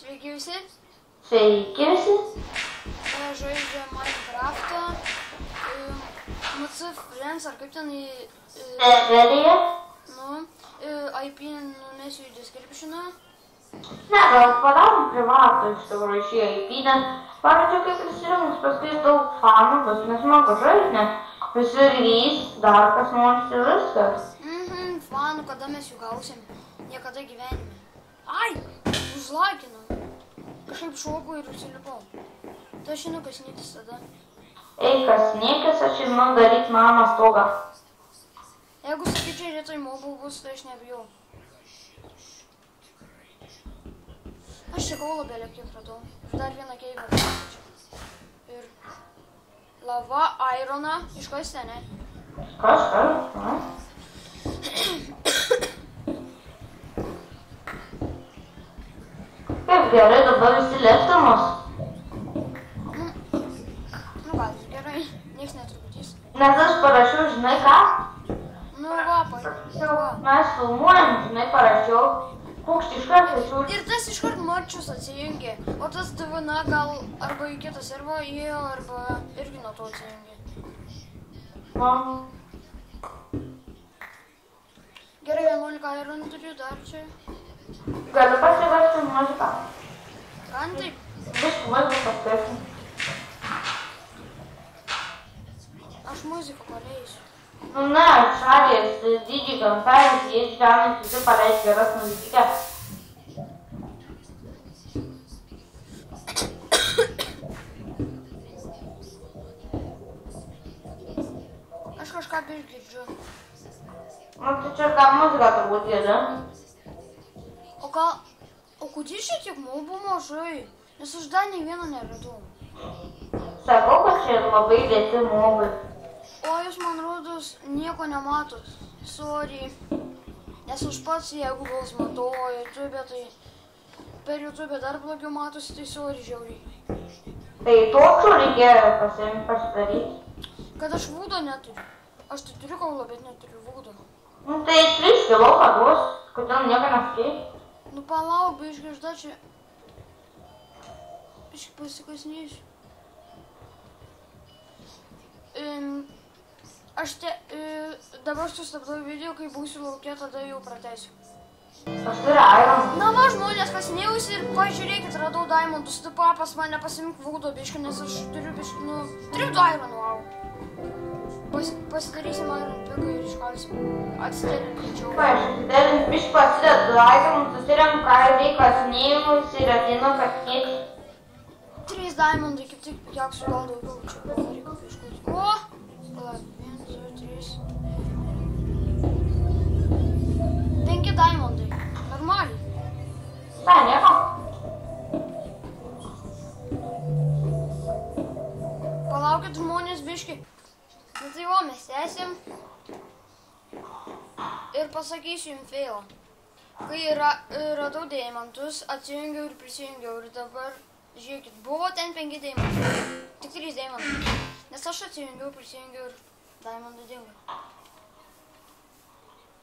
Sveiki visi. Sveiki visi. Žaidžia Minecraft'ą. MC Friends, ar kaip ten į... Serverija. Nu, IP numesiu į description'ą. Ne, gal padarom privatų iš tikrųjų šį IP, nes pavyzdžiui, kai prisirinks paskui daug fanų, pas nesmoga žaisti, nes visi rys, dar kas nors ir viskas. Fanų, kada mes jų gausim? Niekada gyvenime. Ai, užlakinau. Kažkaip šokau ir užsilipau. Tai aš einu kasnytis tada. Ei, kasnykis, aš einu daryti mano stogą. Jeigu sakyčiau, rytoj mobile bus, tai aš nebijau. Aš čia kaulabėlę kiek radau. Ir dar vieną keivę pasačiau. Ir lava, ironą, iškastė, ne? Kažkas, ne? Kaip gerai, dabar visi lėptamus. Nu gal, gerai, nieks netrukdys. Nes aš parašiau, žinai ką? Nu va, Mes filmuojam, žinai, parašiau. Pūkšti iškart tačiau. Ir tas iškart marčius atsijungė. O tas DVN gal arba į kitą servą įėjo, arba irgi nuo to atsijungė. Gerai, 11 iron turiu dar čia. Galiu pasivarsti muziką. Gan taip? Biškų muziką paskirsim. Aš muziką paleisiu. Nu ne, šalės didžiai kampelis, jie žemės visi paleis geras muzikas. Aš kažką girdžiu. Nu tai čia ką muzika turbūt girdi. O kodėl čia tiek mobų mažai? Nes aš dar nei vieną neradau. Sakau, kad čia labai lėti mobai. O jūs, man rodos, nieko nematot. Sorry. Nes aš pats, jeigu gal matau YouTube, tai per YouTube dar blogiau matosi, tai sorry žiauriai. Tai tokių reikėjo pasidaryti. Kad aš vūdo neturiu. Aš tai turiu kaulą, bet neturiu vūdo. Nu tai išlįsti lauką duos, kodėl nieko neskei. Nu palauk, biškai aš dar čia... Biškai pasikasnėsiu. Aš dabar sustabdau video, kai būsiu lauke, tada jau pratęsiu. Aš turiu iron. Na va, žmonės kasinėjusi ir pažiūrėkit, radau diamondus. Tu pas mane pasimink vūdo biškai, nes aš turiu biškai, nu... Turiu iron, wow. Pasidarysim iron piką ir iškalsim. Atsitėlinčiau. Ką, aš atsitėlint biškai pasidedu iron, susiriam, ką reikia kasinėjimus ir atinu kasinėti. 3 diamondai, kaip tik pikeksų gal daugiau, čia gal reikia biškai. O! Palauk, 1, 2, 3. 5 diamondai. Normaliai. Ne, nieko. Palaukit žmonės biškai. Nu tai va, mes tęsim. Ir pasakysiu jums failą. Kai radau deimantus, atsijungiau ir prisijungiau. Ir dabar, žiūrėkit, buvo ten 5 deimantai. Tik 3 deimantai. Nes aš atsijungiau, prisijungiau ir diamondai dingo.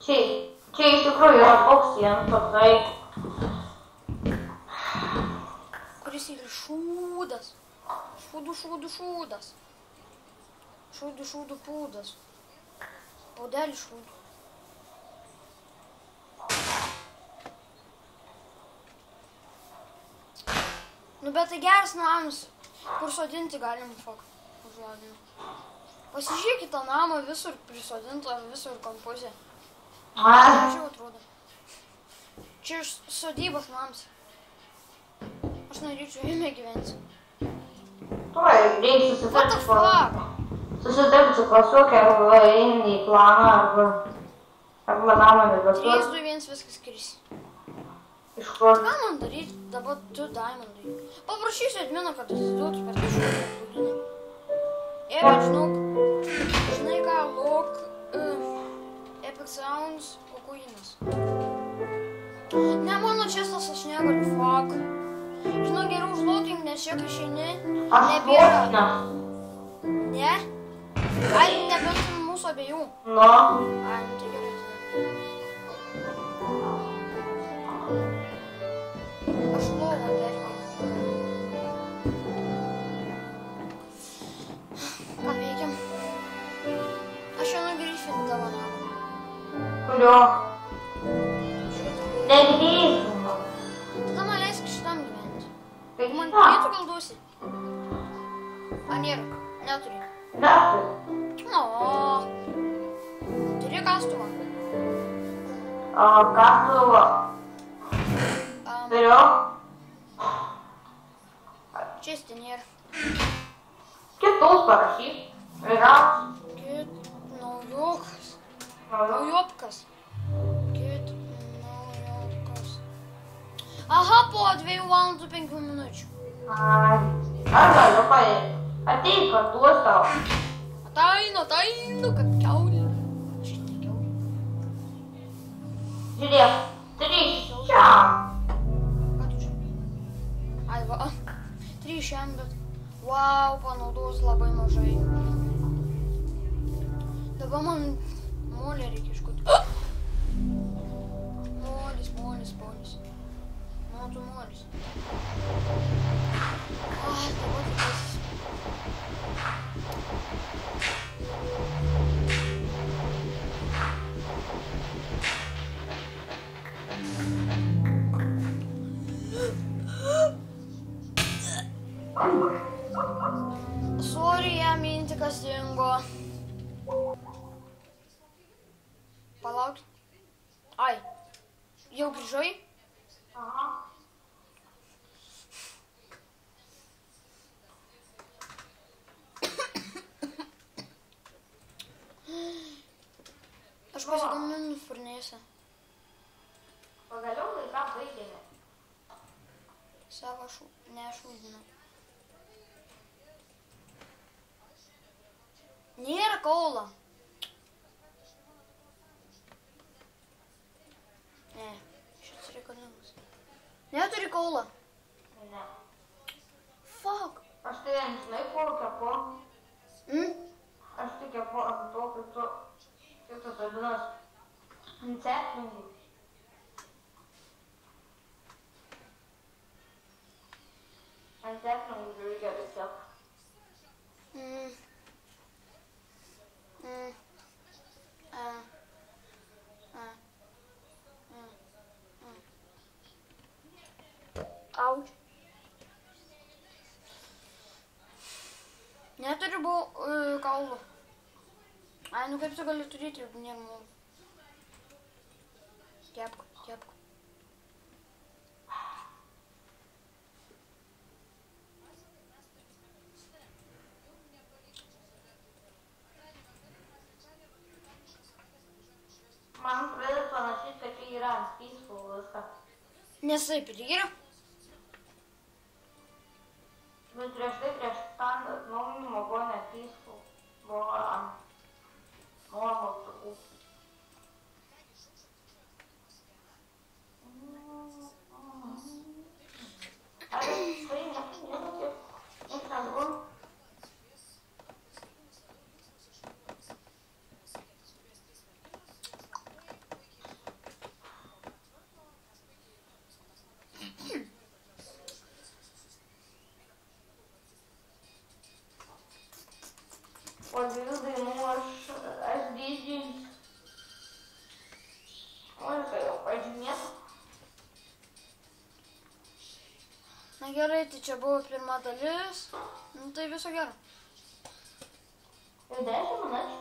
Čia iš tikrųjų yra boksijant toksai. Kuris yra šūdas. Šūdas. Šūdų pūdas. Paudelį šūdų. Nu bet tai geras namas, kur sodinti galim, fuck, užladinu. Pasižiūrėkit tą namą visur prisodintą, visur kampuzė. Gražiau atrodo. Čia iš sodybos namas. Aš norėčiau jame gyventi. Tuoj, reikia What the fuck? Susitarti su klasiokė arba eini į klaną arba namą nebesuoti. 3, 2, 1, viskas skirsi. Iš kur? Ką man daryti? Dabar 2 diamondai. Paprašysiu admino, kad atiduotų per kažkokią plugin. Žinai ką, log, Epic Sounds, kokuinas. Ne mano čestas, aš negaliu, fuck. Žinau, geriau užlogink, nes čia kai išeini, nebėra. Ne? Ai, nebent mūsų abiejų. Nu. Ai, nu tai gerai. Aš lovą perėjau. Jo. Negrįžimo. Tada man leisk šitam gyventi. Tai Man ką? vietų gal duosi? A, nėra. Neturi. Neturi. O, turi kastuvą. Kastuvą. Turiu. Čisti nėra. Kitus parašyk. Vyriausias. Naujokas. Naujopkas. Naujopkas. Aha, po 2 valandų 5 minučių. Ai, aš galiu paėti. Ateik, kad duos tau. Atainu, kad kiaulė. Šitą kiaulė. Žiūrėk, 3 čia. Ką tu čia? Ai, va. 3 šiam, bet... Vau, panaudos labai mažai. Dabar man molį reikia iškoti. Molis. Mano tu molis. Ai, dabar tikas. Sorry, jam intikas dingo. Palauk. Ai, jau grįžai? Aha. Aš pasigaminu furnėse. Pagaliau laiką baigėme. Savo nešūdinu. Nėra kaulo. Ne, šitas reikalingas. Neturi kaulo. Ne. Fuck. Aš tai žinai, ko kepu. Aš tai kepu ant to, kaip tu vadinas, ant ceplingų. Ant ceplingų reikia visiems. Auč. Neturi kaulų. Ai, nu kaip tu gali turėti, jeigu nėra molų. Kepku. Man pradeda panašyti, kad čia yra ant peaceful viską. Nes taip ir yra. Bet prieš tą atnaujinimą buvo ne peaceful. Buvo ant normal turbūt. Ar tai nesvarbu? Po 2 dainų aš dydžiais. Oi, kai jau pažymėta. Na gerai, tai čia buvo pirma dalis. Nu tai viso gero. Jau 10 minučių.